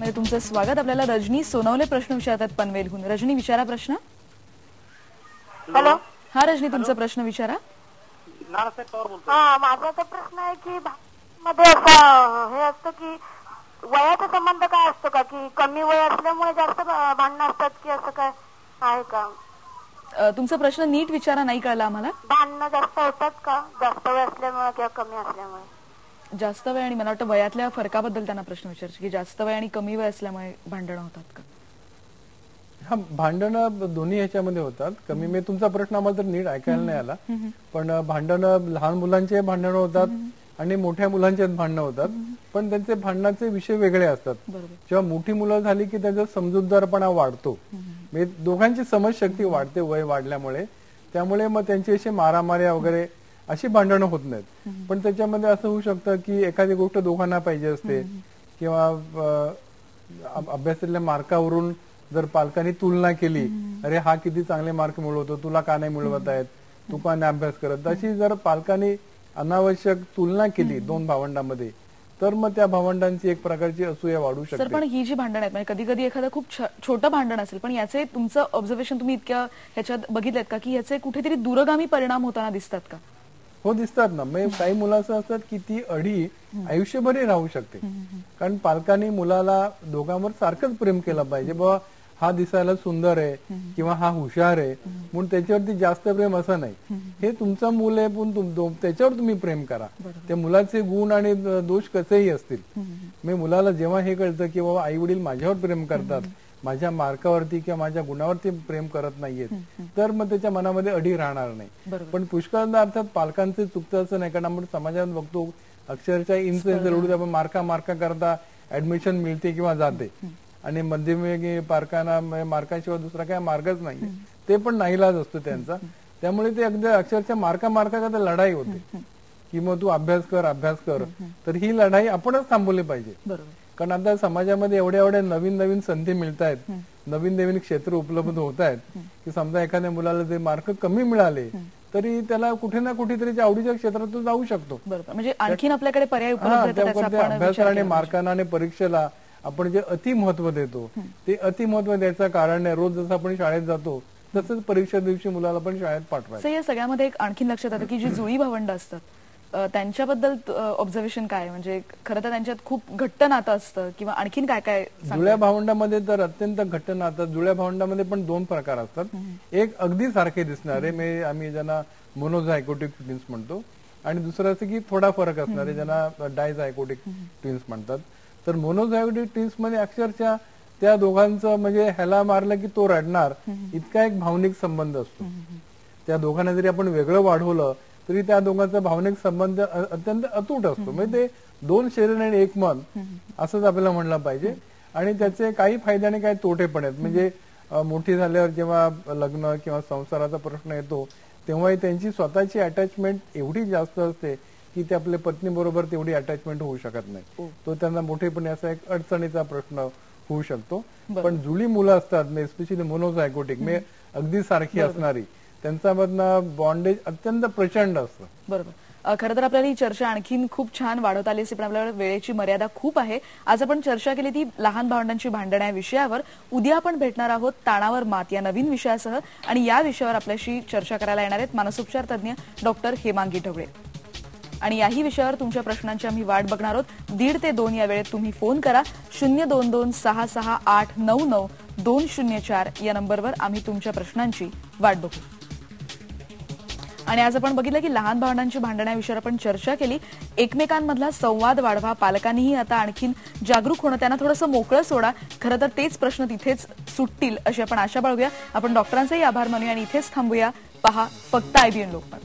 म्हणजे तुमचं स्वागत. आपल्याला रजनी सोनवले प्रश्न विचारतात पनवेलहून. रजनी, विचारा प्रश्न. हॅलो. हा रजनी, तुमचा प्रश्न विचारा. हा, माझा तो प्रश्न आहे की मध्ये असं हे असतं की वयाचा संबंध काय असतो का, की कमी वय असल्यामुळे जास्त भांडणं असतात, की असं काय आहे का? तुमचा प्रश्न नीट विचारा, नाही कळला आम्हाला. भांडणं जास्त होतात का जास्त वय असल्यामुळे किंवा कमी असल्यामुळे? जास्त वय आणि मला वाटतं वयातल्या फरकाबद्दल त्यांना प्रश्न विचारायचे की जास्त वय आणि कमी वय असल्यामुळे भांडणं होतात का? हा, भांडणं दोन्ही ह्याच्यामध्ये होतात. कमी मी तुमचा प्रश्न आम्हाला तर नीट ऐकायला नाही आला, पण भांडणं लहान मुलांचे भांडणं होतात आणि मोठ्या मुलांचे भांडणं होतात, पण त्यांचे भांडणाचे विषय वेगळे असतात. जेव्हा मोठी मुलं झाली की त्यांचा समजूतदारपणा वाढतो, म्हणजे दोघांची समजशक्ती वाढते वय वाढल्यामुळे. त्यामुळे मग त्यांची अशी मारामाऱ्या वगैरे अशी भांडणं होत नाहीत. पण त्याच्यामध्ये असं होऊ शकतं की एखादी गोष्ट दोघांना पाहिजे असते किंवा अभ्यासातल्या मार्कावरून जर पालकांनी तुलना केली, अरे हा किती चांगले मार्क मिळवतो, तुला का नाही मिळवत आहेत, तू का नाही अभ्यास करत, अशी जर पालकांनी अनावश्यक तुलना केली दोन भावंडांमध्ये, तर मग त्या भावंडांची एक प्रकारची असूया वाढू शकते. पण ही जी भांडण आहेत, म्हणजे कधी कधी एखादं खूप छोटं भांडण असेल, पण याचे तुमचं ऑब्झर्वेशन तुम्ही इतक्या ह्याच्यात बघितलेत का की याचे कुठेतरी दूरगामी परिणाम होताना दिसतात का? हो, दिसतात ना. म्हणजे काही मुलं असं असतात की ती अढी आयुष्यभरही राहू शकते, कारण पालकांनी मुलाला दोघांवर सारखंच प्रेम केलं पाहिजे. बाबा हा दिसायला सुंदर आहे किंवा हा हुशार आहे म्हणून त्याच्यावरती जास्त प्रेम असं नाही. हे तुमचं मूल आहे, पण त्याच्यावर तुम्ही प्रेम करा. त्या मुलाचे गुण आणि दोष कसेही असतील, मी मुलाला जेव्हा हे कळतं की बाबा आई वडील माझ्यावर प्रेम करतात, माझ्या मार्कावरती किंवा माझ्या गुणावरती प्रेम करत नाहीयेत, तर मग त्याच्या मनामध्ये अढी राहणार नाही. पण पुष्कळदा अर्थात पालकांचे चुकतं असं नाही, कारण आपण समाजात बघतो अक्षरशः इन्फ्लुएन्स एवढी आपण मार्का करता ऍडमिशन मिळते किंवा जाते, आणि मध्यमवर्गीय पालकांना मार्काशिवाय दुसरा काय मार्गच नाहीये, ते पण नाईलाज असतो त्यांचा. त्यामुळे ते अगदी अक्षरशः मार्का करता लढाई होते की मग तू अभ्यास कर. तर ही लढाई आपणच थांबवली पाहिजे, कारण आता समाजामध्ये एवढ्या नवीन संधी मिळत आहेत, नवीन क्षेत्र उपलब्ध होत आहेत की समजा एखाद्या मुलाला जे मार्क कमी मिळाले तरी त्याला कुठे ना कुठेतरी आवडीच्या क्षेत्रातून जाऊ शकतो. म्हणजे आणखीन आपल्याकडे पर्याय उपलब्ध आहेत. अभ्यासाला आणि मार्कांना आणि परीक्षेला आपण जे अति महत्व देतो ते अति महत्व द्यायचं कारण नाही. रोज जसं आपण शाळेत जातो तसंच परीक्षा दिवशी मुलाला पण शाळेत पाठवायचं. या सगळ्यामध्ये एक आणखीन लक्षात येतं की जी जुळी भावंड असतात त्यांच्याबद्दल ऑब्झर्वेशन काय, म्हणजे खरं तर त्यांच्यात खूप घट्ट नातं असतं किंवा आणखीन काय काय? जुळ्या भावंडामध्ये तर अत्यंत घट्ट नातं. जुळ्या भावंडामध्ये पण दोन प्रकार असतात. एक अगदी सारखे दिसणारे, आम्ही ज्यांना मोनोझायगोटिक ट्विन्स म्हणतो, आणि दुसरं असं की थोडा फरक असणारे ज्यांना डायझायगोटिक ट्विन्स म्हणतात. तर मोनोझायगोटिक ट्विन्स मध्ये अक्षरशः त्या दोघांचं म्हणजे ह्याला मारलं की तो रडणार इतका एक भावनिक संबंध असतो. त्या दोघांना जरी आपण वेगळं वाढवलं तरी त्या दोघांचा भावनिक संबंध अत्यंत अतूट असतो. म्हणजे ते दोन शरीर आणि एक मन असंच आपल्याला म्हणलं पाहिजे. आणि त्याचे काही फायदे आणि काही तोटे पण आहेत. म्हणजे मोठी झाल्यावर जेव्हा लग्न किंवा संसाराचा प्रश्न येतो तेव्हा त्यांची स्वतःची अटॅचमेंट एवढी जास्त असते की ते आपल्या पत्नी बरोबर तेवढी अटॅचमेंट होऊ शकत नाही. तो त्यांना मोठेपणी असा एक अडचणीचा प्रश्न होऊ शकतो. पण जुळी मुलं असतात, एस्पेशली मोनोझायगोटिक, म्हणजे अगदी सारखी असणारी, त्यांच्यामधनं बॉन्डेज अत्यंत प्रचंड असतं. बरोबर. खरं तर आपल्याला ही चर्चा आणखीन खूप छान वाढवता आली असते, पण आपल्याला वेळेची मर्यादा खूप आहे. आज आपण चर्चा केली ती लहान भावंडांची भांडण या विषयावर. उद्या आपण भेटणार आहोत ताणावर मात या नवीन विषयासह, आणि या विषयावर आपल्याशी चर्चा करायला येणार आहेत मानसोपचार तज्ज्ञ डॉक्टर हेमांगी ढवळे. आणि याही विषयावर तुमच्या प्रश्नांची आम्ही वाट बघणार आहोत. 1:30 ते 2 या वेळेत तुम्ही फोन करा. 02266899204 या नंबरवर आम्ही तुमच्या प्रश्नांची वाट बघू. आणि आज आपण बघितलं की लहान भावंडांची भांडण या विषयावर आपण चर्चा केली. एकमेकांमधला संवाद वाढवा, पालकांनीही आता आणखीन जागरूक होणं, त्यांना थोडंसं मोकळं सोडा. खरं तर तेच प्रश्न तिथेच सुटतील अशी आपण आशा बाळगूया. आपण डॉक्टरांचाही आभार मानूया आणि इथेच थांबूया. पहा फक्त IBN लोकमत.